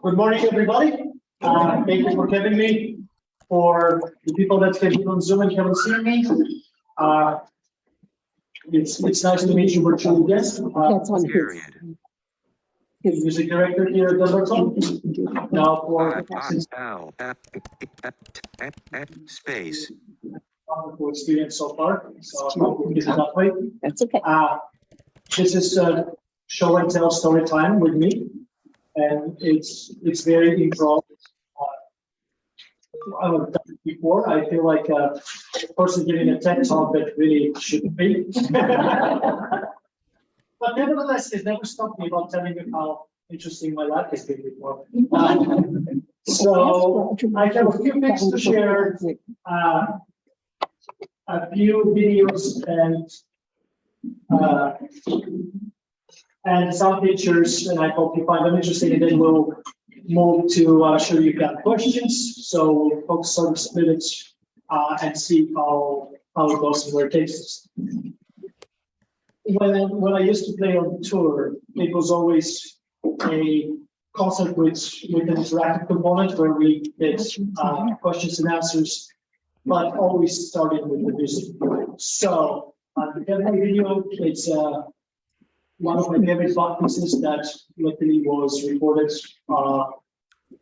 Good morning, everybody. Thank you for having me. For the people that have been on Zoom and haven't seen me, it's nice to meet you virtually. Yes, That's on his music director here at Dumbarton. Now for Space. wonderful experience so far. So I hope we get it that way. That's okay. This is show and tell story time with me, and it's very improv. I've done it before. I feel like a person giving a TED talk that really shouldn't be. But nevertheless, it never stopped me about telling you how interesting my life has been before. So I have a few things to share, a few videos and some pictures, and I hope you find them interesting. And then we'll move to show you got questions. So we'll focus on the split it and see how it goes and where it takes us. When I used to play on tour, it was always a concert with an interactive component where we did questions and answers, but always started with the music. So the demo video, it's one of my favorite pieces that luckily was recorded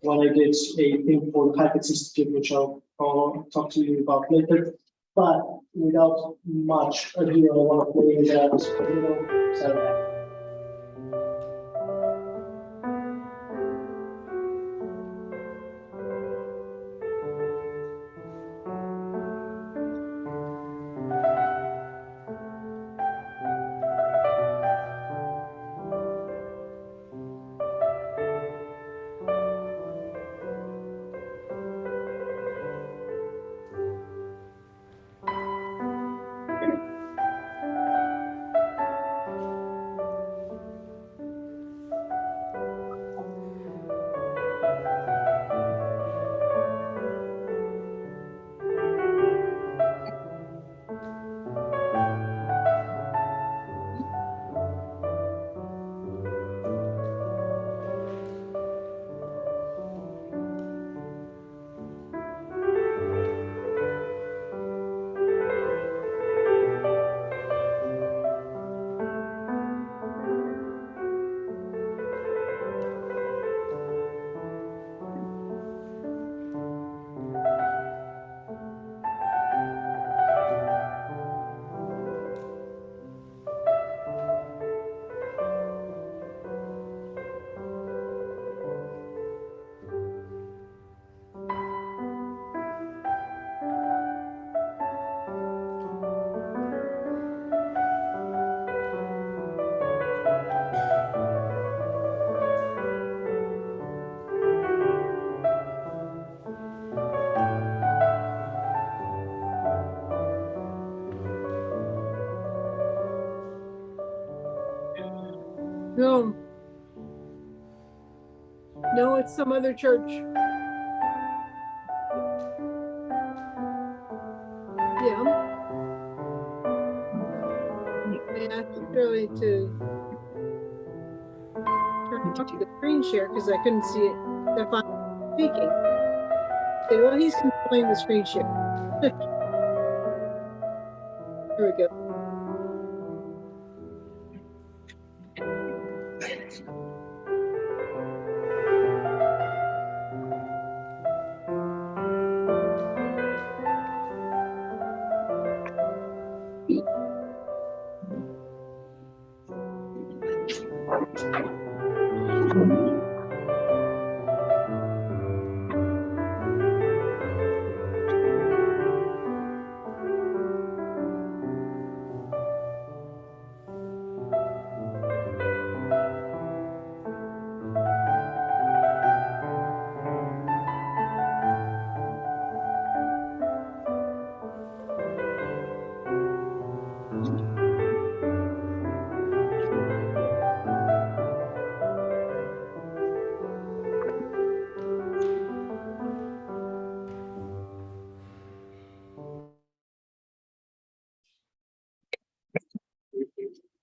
when I did a thing for the Packet Institute, which I'll talk to you about later. But without much ado, I want to play that video. So, No, it's some other church. Yeah. I asked Shirley to turn off the screen share because I couldn't see it. Stefan speaking. I said, well, he's controlling the screen share. Here we go.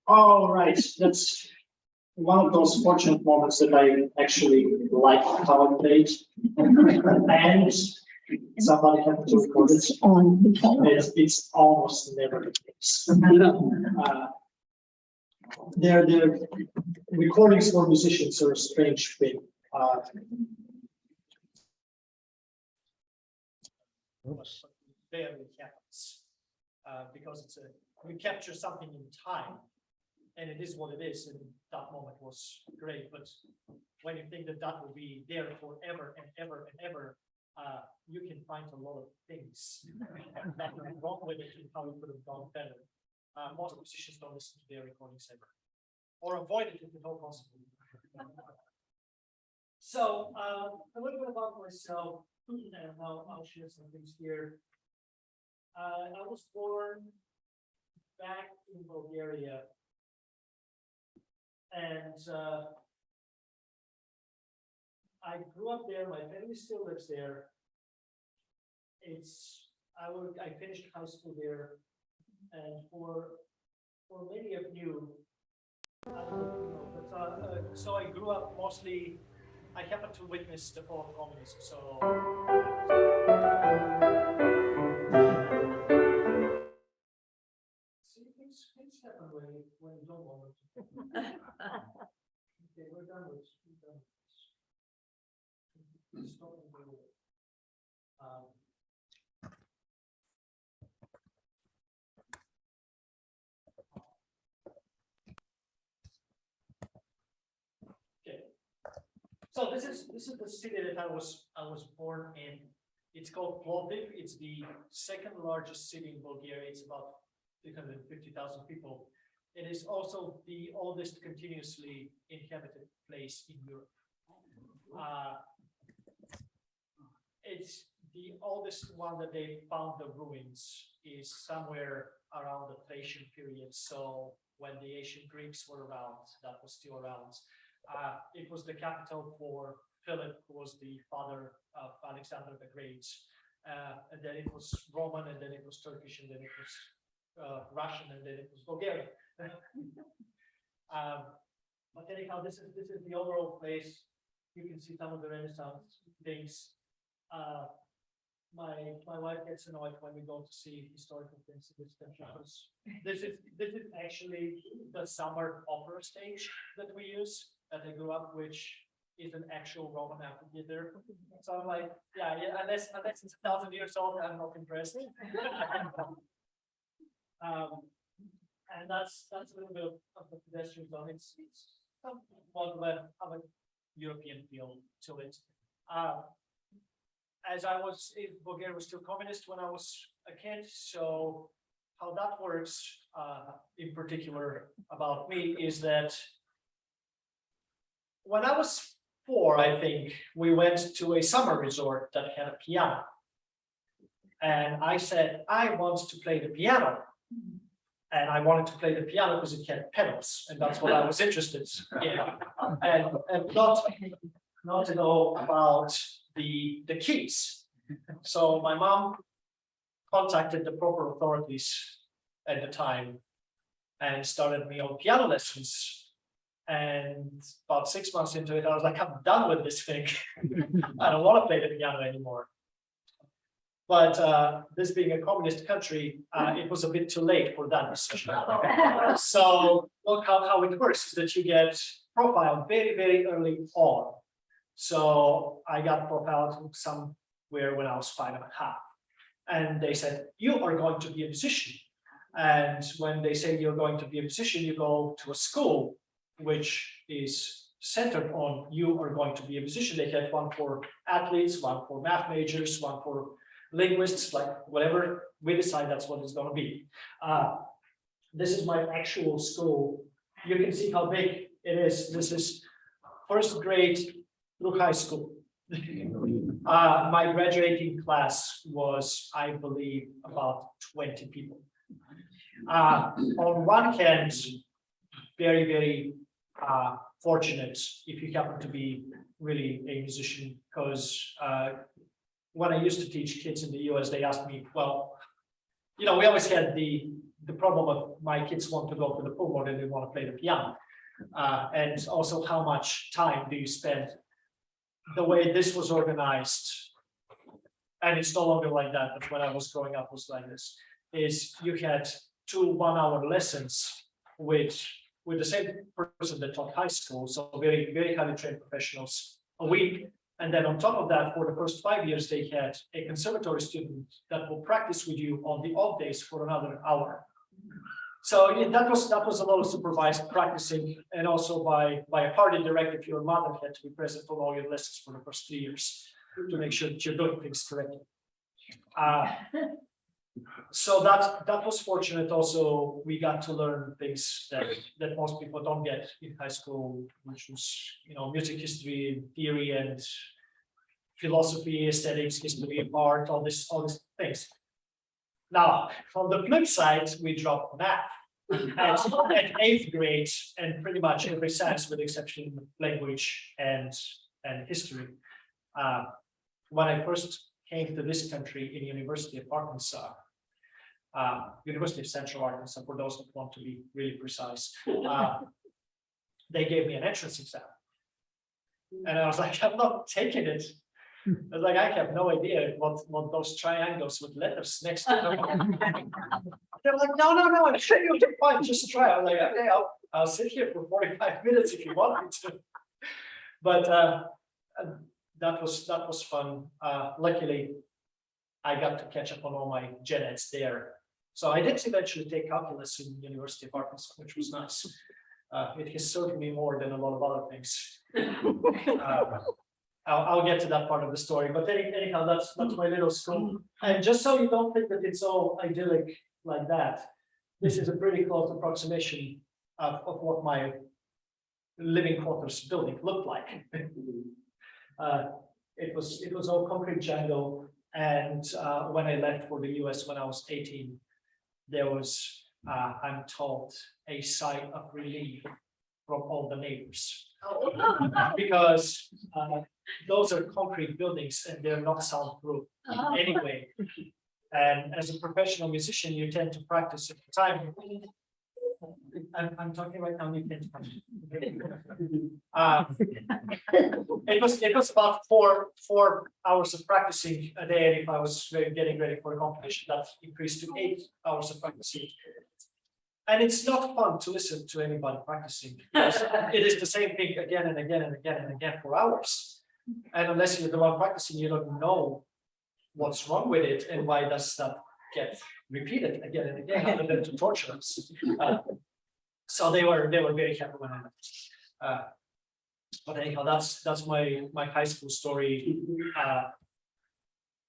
all right, let's one of those fortunate moments that I actually like how I played, and somebody had to record it. It's almost never the case. They're recordings for musicians are a strange thing. Barely happens because we capture something in time, and it is what it is. And that moment was great, but when you think that will be there forever and ever and ever, you can find a lot of things that went wrong with it and how it could have gone better. Most musicians don't listen to their recordings ever, or avoid it if at all possible. So a little bit about myself, and I'll share some things here. I was born back in Bulgaria, and I grew up there. My family still lives there. I finished high school there, and for many of you, I don't know if you know, but so I grew up mostly. I happened to witness the fall of communism. So. See, things happen when you don't want it. Okay, we're done with this. Stop and go away. Okay. So this is the city that I was born in. It's called Plovdiv. It's the second largest city in Bulgaria. It's about 350,000 people. It is also the oldest continuously inhabited place in Europe. It's the oldest one that they found the ruins is somewhere around the Thracian period. So when the ancient Greeks were around, that was still around. It was the capital for Philip, who was the father of Alexander the Great. And then it was Roman, and then it was Turkish, and then it was Russian, and then it was Bulgarian. But anyhow, this is the overall place. You can see some of the Renaissance things. My wife gets annoyed when we go to see historical things in this country. This is actually the summer opera stage that we use that I grew up, which is an actual Roman amphitheater. So I'm like, yeah, unless it's 1,000 years old, I'm not impressed. And that's a little bit of the pedestrian zone. It's somewhat of a European feel to it. As Bulgaria was still communist when I was a kid, so how that works in particular about me is that when I was 4, I think, we went to a summer resort that had a piano. And I said, I want to play the piano. And I wanted to play the piano because it had pedals, and that's what I was interested in. And not to know about the keys. So my mom contacted the proper authorities at the time and started me on piano lessons. And about 6 months into it, I was like, I'm done with this thing. I don't want to play the piano anymore. But this being a communist country, it was a bit too late for that decision. So look how it works is that you get profiled very, very early on. So I got profiled somewhere when I was 5.5. And they said, you are going to be a musician. And when they say you're going to be a musician, you go to a school which is centered on you are going to be a musician. They had one for athletes, one for math majors, one for linguists, like whatever we decide that's what it's going to be. This is my actual school. You can see how big it is. This is first grade through high school. My graduating class was, I believe, about 20 people. On one hand, very, very fortunate if you happen to be really a musician, because when I used to teach kids in the US, they asked me, well, we always had the problem of my kids want to go to the pool more than they want to play the piano. And also how much time do you spend. The way this was organized, and it's no longer like that, but when I was growing up was like this, is you had 2 1-hour lessons with the same person that taught high school, so very, very highly trained professionals a week. And then on top of that, for the first 5 years, they had a conservatory student that will practice with you on the off days for another hour. So yeah, that was a lot of supervised practicing, and also by a party directive, your mother had to be present on all your lessons for the first 3 years to make sure that you're doing things correctly. So that was fortunate. Also, we got to learn things that most people don't get in high school, which was music history, theory, and philosophy, aesthetics, history of art, all these things. Now, on the flip side, we dropped math at 8th grade, and pretty much every science, with the exception of language and history. When I first came to this country in the University of Arkansas, University of Central Arkansas, for those that want to be really precise, they gave me an entrance exam. And I was like, I'm not taking it. I was like, I have no idea what those triangles with letters next to them are. They were like, no, I'm sure you'll do fine, just try. I was like, okay, I'll sit here for 45 minutes if you want me to. But that was fun. Luckily, I got to catch up on all my gen eds there. So I did eventually take calculus in the University of Arkansas, which was nice. It has served me more than a lot of other things. I'll get to that part of the story, but anyhow, that's my little school. And just so you don't think that it's all idyllic like that, this is a pretty close approximation of what my living quarters building looked like. It was all concrete jungle, and when I left for the US when I was 18, there was, I'm told, a sigh of relief from all the neighbors. Because those are concrete buildings and they're not soundproof anyway. And as a professional musician, you tend to practice at the time. I'm talking right now, you tend to practice. It was about four hours of practicing a day. And if I was getting ready for a competition, that increased to 8 hours of practicing. And it's not fun to listen to anybody practicing. It is the same thing again and again and again and again for hours. And unless you're the one practicing, you don't know what's wrong with it and why does that get repeated again and again, other than to torture us. So they were very happy when I left. But anyhow, that's my high school story.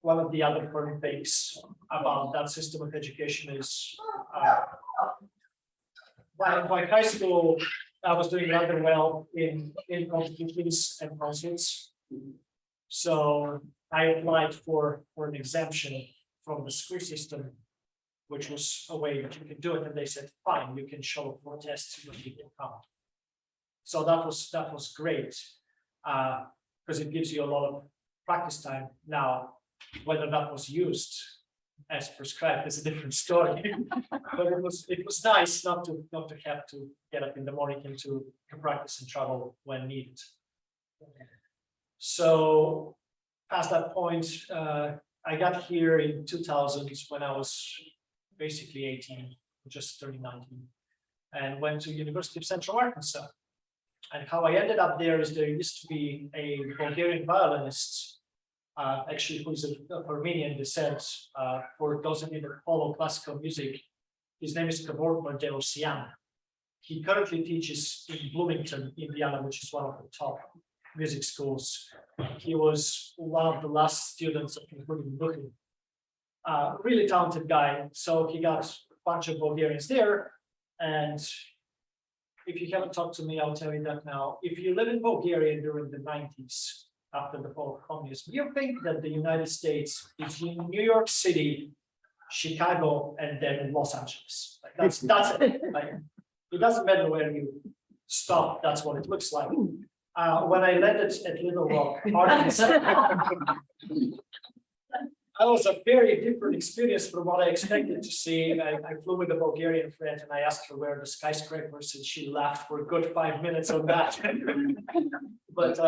One of the other fun things about that system of education is by high school, I was doing rather well in competitions and concerts. So I applied for an exemption from the school system, which was a way that you can do it. And they said, fine, you can show up for tests when you can come. So that was great, because it gives you a lot of practice time. Now, whether that was used as prescribed is a different story. But it was nice not to have to get up in the morning and to practice and travel when needed. So past that point, I got here in 2000 when I was basically 18, just turning 19, and went to University of Central Arkansas. And how I ended up there is there used to be a Bulgarian violinist, actually who's of Armenian descent. For those of you that follow classical music, his name is Gabor Mardelosian. He currently teaches in Bloomington, Indiana, which is one of the top music schools. He was one of the last students of including Brooklyn. Really talented guy. So he got a bunch of Bulgarians there. And if you haven't talked to me, I'll tell you that now. If you live in Bulgaria during the 90s, after the fall of communism, you think that the United States is in New York City, Chicago, and then Los Angeles. Like that's it. Like, it doesn't matter where you stop, that's what it looks like. When I landed at Little Rock, Arkansas, That was a very different experience from what I expected to see. I flew with a Bulgarian friend and I asked her where the skyscrapers and she laughed for a good 5 minutes on that. But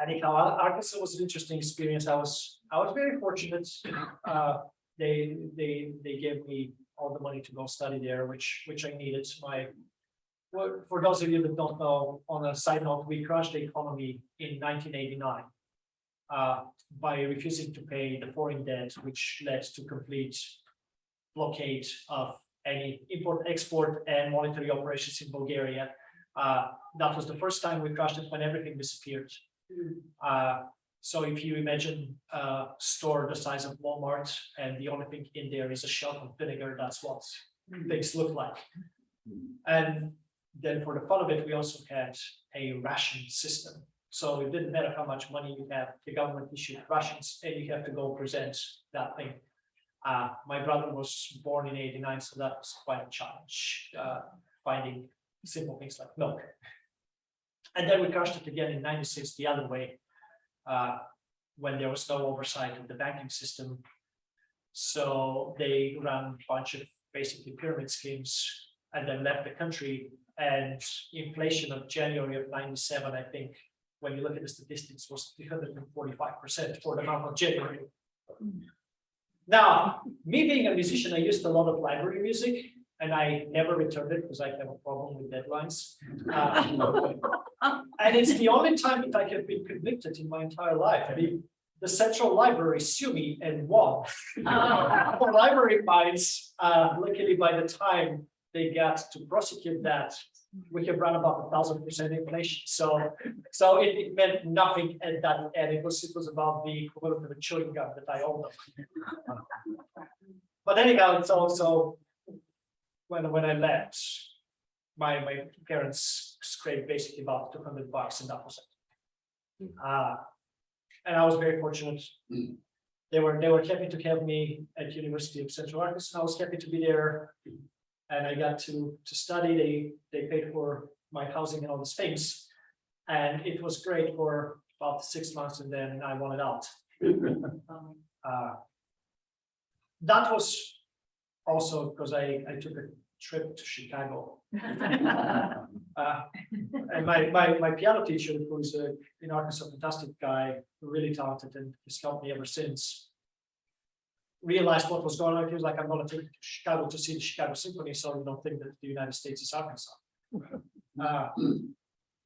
anyhow, Arkansas was an interesting experience. I was very fortunate. They gave me all the money to go study there, which I needed. For those of you that don't know, on a side note, we crashed the economy in 1989 by refusing to pay the foreign debt, which led to complete blockade of any import, export, and monetary operations in Bulgaria. That was the first time we crashed it when everything disappeared. So if you imagine a store the size of Walmart and the only thing in there is a shelf of vinegar, that's what things look like. And then for the fun of it, we also had a ration system. So it didn't matter how much money you have, the government issued rations and you have to go present that thing. My brother was born in '89, so that was quite a challenge, finding simple things like milk. And then we crashed it again in '96 the other way, when there was no oversight of the banking system. So they ran a bunch of basically pyramid schemes and then left the country. And inflation of January of '97, I think, when you look at the statistics, was 345% for the month of January. Now, me being a musician, I used a lot of library music, and I never returned it because I have a problem with deadlines. And it's the only time that I have been convicted in my entire life. I mean, the Central Library sued me and won. For library fines, luckily by the time they got to prosecute that, we have run about 1,000% inflation. So it meant nothing at that end. It was about the equivalent of a chewing gum that I owned them. But anyhow, it's also when I left, my parents scraped basically about $200 and that was it. And I was very fortunate. They were happy to have me at University of Central Arkansas. I was happy to be there. And I got to study. They paid for my housing and all these things. And it was great for about 6 months and then I wanted out. That was also because I took a trip to Chicago. And my piano teacher, who is in Arkansas, a fantastic guy, really talented, and he's helped me ever since, realized what was going on. He was like, I'm going to take you to Chicago to see the Chicago Symphony, so you don't think that the United States is Arkansas.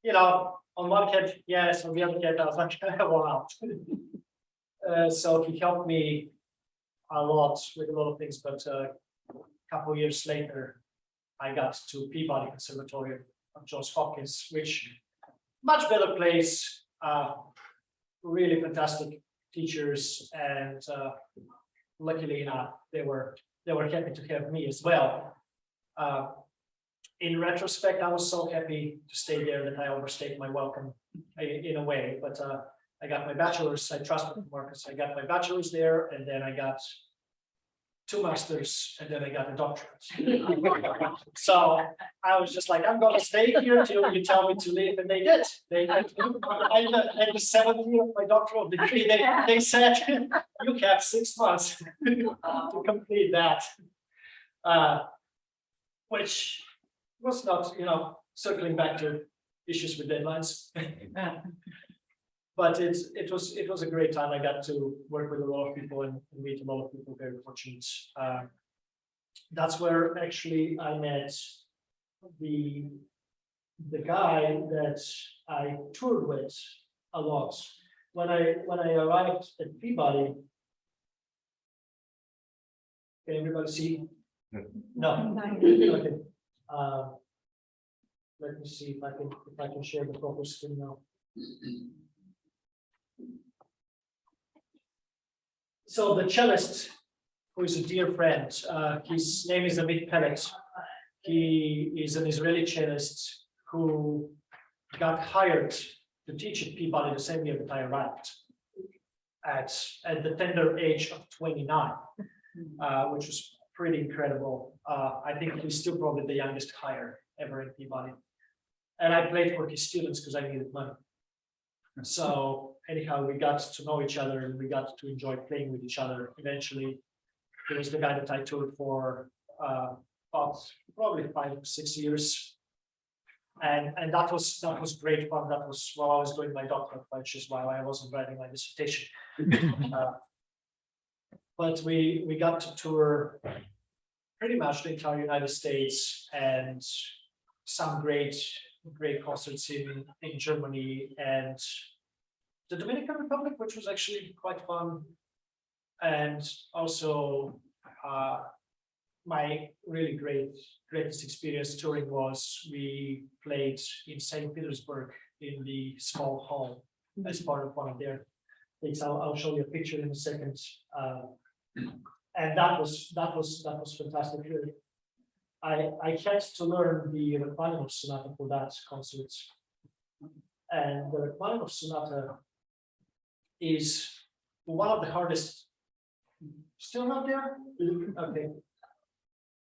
You know, on one hand, yes, on the other hand, I was like, I want out. So he helped me a lot with a lot of things, but a couple of years later, I got to Peabody Conservatory of Johns Hopkins, which much better place, really fantastic teachers, and luckily enough, they were happy to have me as well. In retrospect, I was so happy to stay there that I overstayed my welcome in a way. But I got my bachelor's. I trusted Marcus. I got my bachelor's there, and then I got 2 masters, and then I got a doctorate. So I was just like, I'm going to stay here till you tell me to leave, and they did. At the 7th year of my doctoral degree, they said, you have 6 months to complete that, which was not, circling back to issues with deadlines. But it was a great time. I got to work with a lot of people and meet a lot of people. Very fortunate. That's where actually I met the guy that I toured with a lot. When I arrived at Peabody, can everybody see? No. Okay. Let me see if I can share the proper screen now. So the cellist, who is a dear friend, his name is Amit Pellet. He is an Israeli cellist who got hired to teach at Peabody the same year that I arrived, at the tender age of 29, which was pretty incredible. I think he's still probably the youngest hire ever in Peabody. And I played for his students because I needed money. So anyhow, we got to know each other and we got to enjoy playing with each other. Eventually, he was the guy that I toured for about probably 5-6 years. And that was great fun. That was while I was doing my doctorate, which is why I wasn't writing my dissertation. But we got to tour pretty much the entire United States and some great concerts in Germany and the Dominican Republic, which was actually quite fun. And also my really greatest experience touring was we played in St. Petersburg in the small hall as part of one of their things. I'll show you a picture in a second. And that was fantastic. Really. I had to learn the Rachmaninoff sonata for that concert. And the Rachmaninoff sonata is one of the hardest. Still not there? Okay.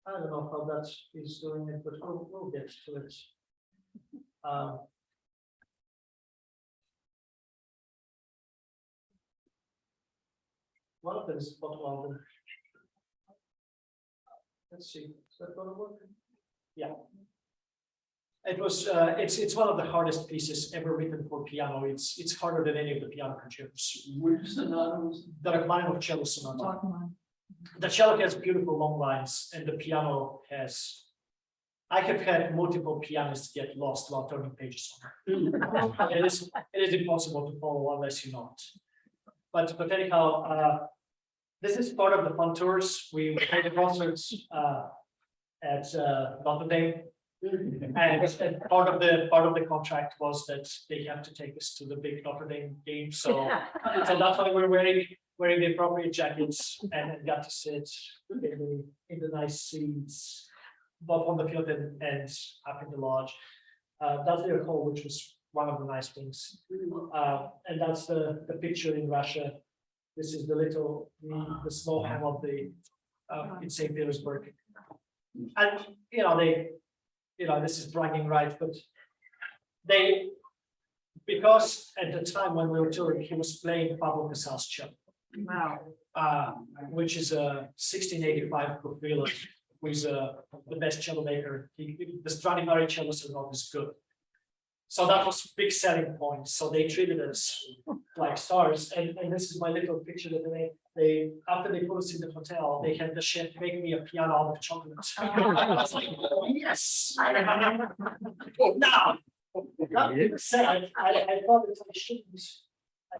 I don't know how that is doing it, but we'll get to it. One of them is bottom. Let's see, is that gonna work? Yeah. It was. It's one of the hardest pieces ever written for piano. It's harder than any of the piano concertos. Which sonata was The Rachmaninoff cello sonata. The cello has beautiful long lines, and the piano has. I have had multiple pianists get lost while turning pages on. It is impossible to follow unless you know it. But anyhow, this is part of the fun tours. We played the concerts at Notre Dame, and part of the contract was that they have to take us to the big Notre Dame game. So that's why we're wearing the appropriate jackets and got to sit in the nice seats, both on the field and up in the lodge. That's their hall, which was one of the nice things. And that's the picture in Russia. This is the small home of the in St. Petersburg. And this is bragging rights, but because at the time when we were touring, he was playing Pablo Casals cello. Wow. Which is a 1685 Profilo, who is the best cello maker. The Stradivari cellos are not as good. So that was a big selling point. So they treated us like stars. And this is my little picture that they after they put us in the hotel, they had the chef make me a piano out of chocolate. I was like, oh, yes. Now, that being said, I thought that I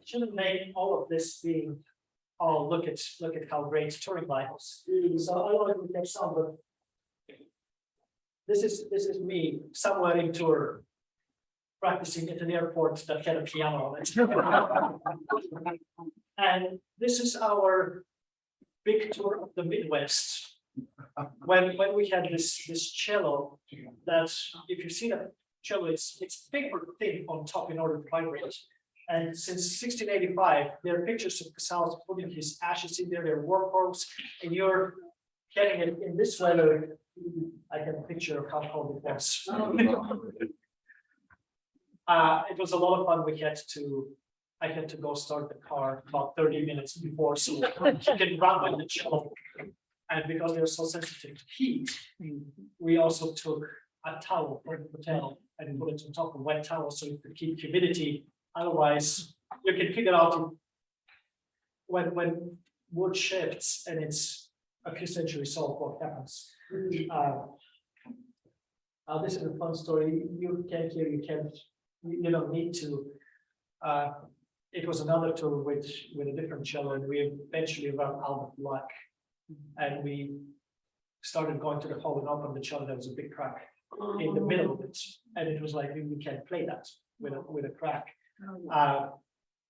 shouldn't make all of this being, oh, look at how great touring life is. So I wanted to get some, but this is me somewhere in tour practicing at an airport that had a piano on it. And this is our big tour of the Midwest. When we had this cello that, if you see that cello, it's paper thin on top in order to vibrate. And since 1685, there are pictures of Casals putting his ashes in there, their war corpse, and you're getting it in this weather. I have a picture of how cold it was. It was a lot of fun. I had to go start the car about 30 minutes before, so you can run with the cello. And because they're so sensitive to heat, we also took a towel from the hotel and put it on top of a wet towel so it could keep humidity. Otherwise, you can figure out when wood shifts and it's a few centuries old, what happens. This is a fun story. You can't hear, you don't need to. It was another tour with a different cello, and we eventually ran out of luck. And we started going to the hall and opened the cello. There was a big crack in the middle of it, and it was like we can't play that with a crack.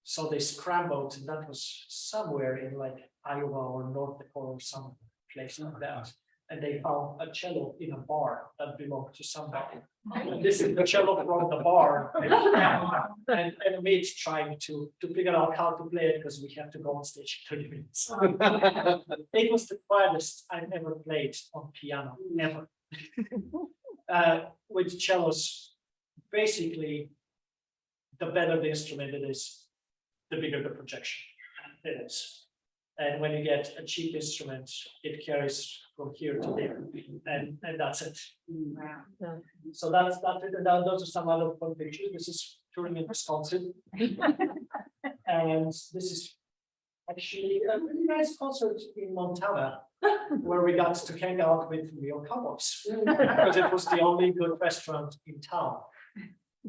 So they scrambled, and that was somewhere in like Iowa or North Dakota or some place like that. And they found a cello in a bar that belonged to somebody. And this is the cello from the bar. And me trying to figure out how to play it because we have to go on stage in 30 minutes. It was the quietest I've ever played on piano, ever. With cellos, basically, the better the instrument it is, the bigger the projection it is. And when you get a cheap instrument, it carries from here to there, and that's it. So that's it. And those are some other fun pictures. This is touring in Wisconsin, and this is actually a really nice concert in Montana, where we got to hang out with real cowboys because it was the only good restaurant in town.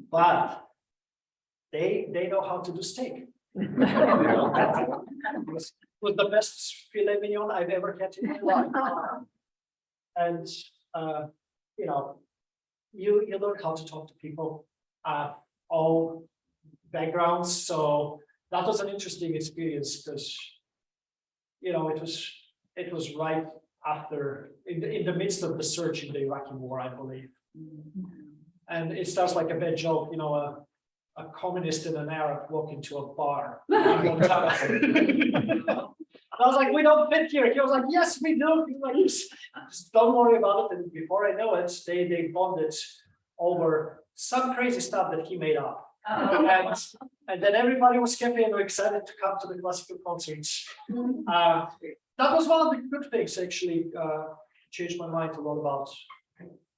But they know how to do steak. Was the best filet mignon I've ever had in my life. And you know, you learn how to talk to people, all backgrounds. So that was an interesting experience because, you know, it was right after in the midst of the surge in the Iraqi war, I believe. And it starts like a bad joke, you know, a communist and an Arab walk into a bar. I was like, we don't fit here. He was like, yes, we do. He was like, just don't worry about it. And before I know it, they bonded over some crazy stuff that he made up. And then everybody was happy and excited to come to the classical concerts. That was one of the good things, actually. Changed my mind a lot about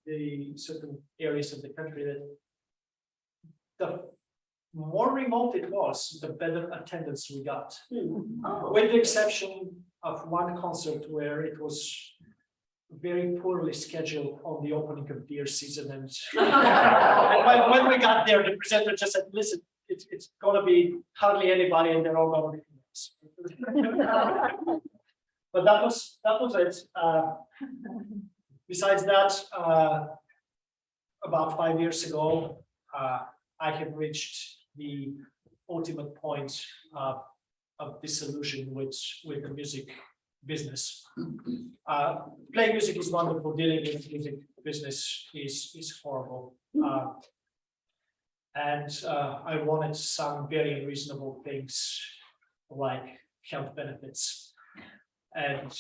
the certain areas of the country that the more remote it was, the better attendance we got. With the exception of one concert where it was very poorly scheduled on the opening of deer season. And when we got there, the presenter just said, listen, it's gonna be hardly anybody and they're all gonna be females. But that was it. Besides that, about 5 years ago, I have reached the ultimate point of disillusion with the music business. Playing music is wonderful. Dealing with music business is horrible. And I wanted some very reasonable things like health benefits. And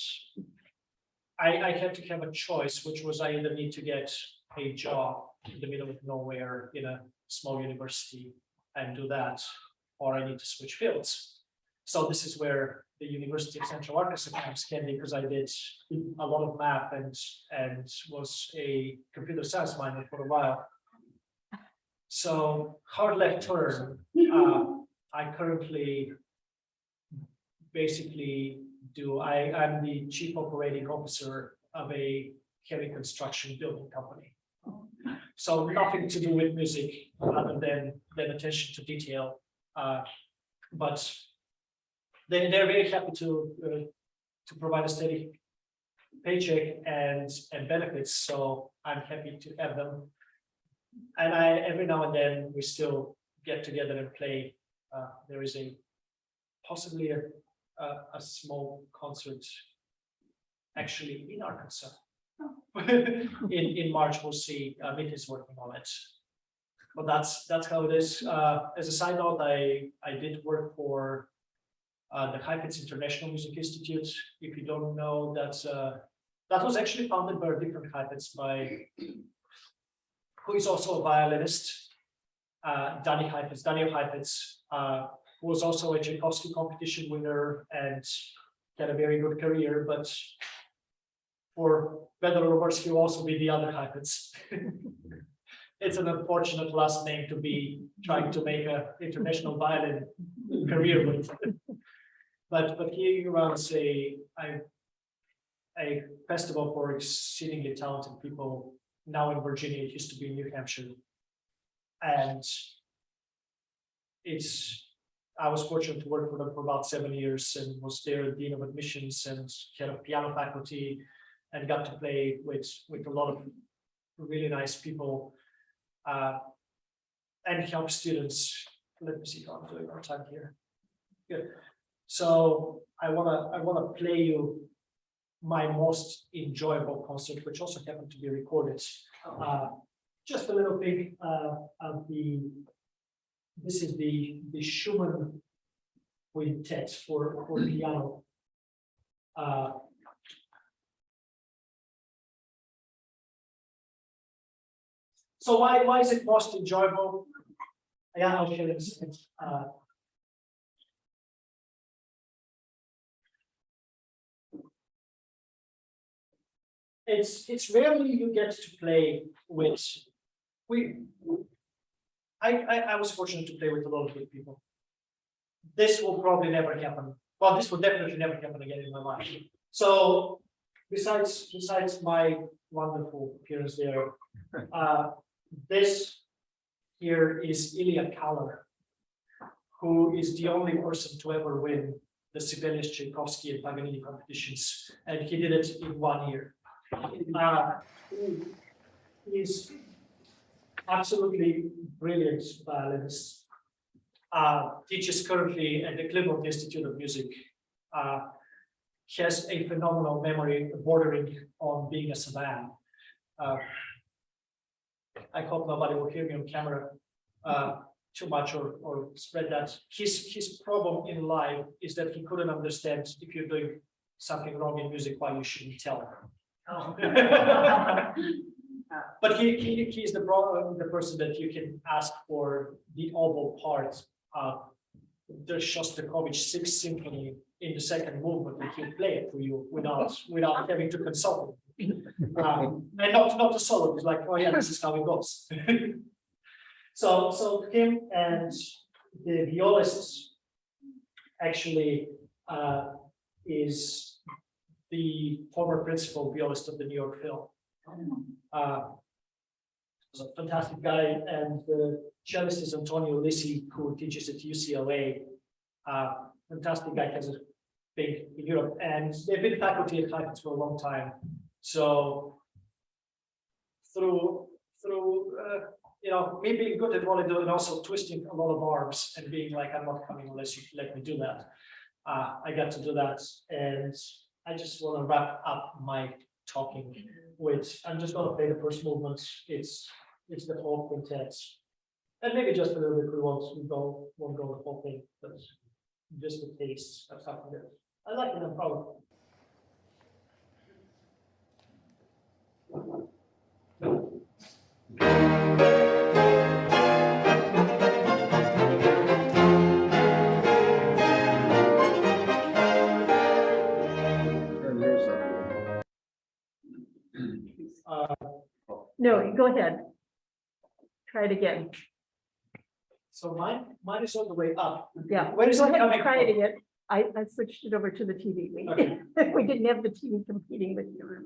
I had to have a choice, which was I either need to get a job in the middle of nowhere in a small university and do that, or I need to switch fields. So this is where the University of Central Arkansas comes in, because I did a lot of math and was a computer science minor for a while. So hard left turn. I currently basically I'm the chief operating officer of a heavy construction building company. So nothing to do with music other than attention to detail. But they're very happy to provide a steady paycheck and benefits. So I'm happy to have them. And every now and then we still get together and play. There is possibly a small concert actually in Arkansas. in March, we'll see. Mitt is working on it, but that's how it is. As a side note, I did work for the Heifetz International Music Institute. If you don't know, that was actually founded by a different Heifetz, who is also a violinist, Daniel Heifetz, who was also a Tchaikovsky competition winner and had a very good career, but for better or worse, he'll also be the other Heifetz. It's an unfortunate last name to be trying to make an international violin career with. But he runs a festival for exceedingly talented people now in Virginia. It used to be in New Hampshire. And I was fortunate to work for them for about 7 years and was their dean of admissions and head of piano faculty, and got to play with a lot of really nice people and help students. Let me see how I'm doing our time here. Good. So I wanna play you my most enjoyable concert, which also happened to be recorded. Just a little bit of this is the Schumann quintet for piano. So why is it most enjoyable? Yeah, I'll share this. it's rarely you get to play with, I was fortunate to play with a lot of good people. This will probably never happen. Well, this will definitely never happen again in my life. So besides my wonderful appearance there, this here is Ilya Kaller, who is the only person to ever win the Sibelius, Tchaikovsky, and Paganini competitions, and he did it in 1 year. He's absolutely brilliant violinist. Teaches currently at the Cleveland Institute of Music. Has a phenomenal memory bordering on being a savant. I hope nobody will hear me on camera too much or spread that. His problem in life is that he couldn't understand if you're doing something wrong in music, why you shouldn't tell. But he's the person that you can ask for the oboe part of the Shostakovich Sixth Symphony in the second movement, and he'll play it for you without having to consult him. And not the solo. It's like, oh yeah, this is how it goes. So him and the violist actually is the former principal violist of the New York Phil. He's a fantastic guy, and the cellist is Antonio Lissi, who teaches at UCLA. Fantastic guy, has a big in Europe, and they've been faculty at Heifetz for a long time. So through me being good at what I do and also twisting a lot of arms and being like, I'm not coming unless you let me do that. I got to do that, and I just want to wrap up my talking with, I'm just going to play the first movement. It's the whole quintet, and maybe just a little bit. We won't go the whole thing, but just the taste of something that I like and I'm proud of. No, go ahead. Try it again. So mine is all the way up. Yeah. Where is Go it ahead, coming try it from? again. I switched it over to the TV. Okay. We didn't have the TV competing with you.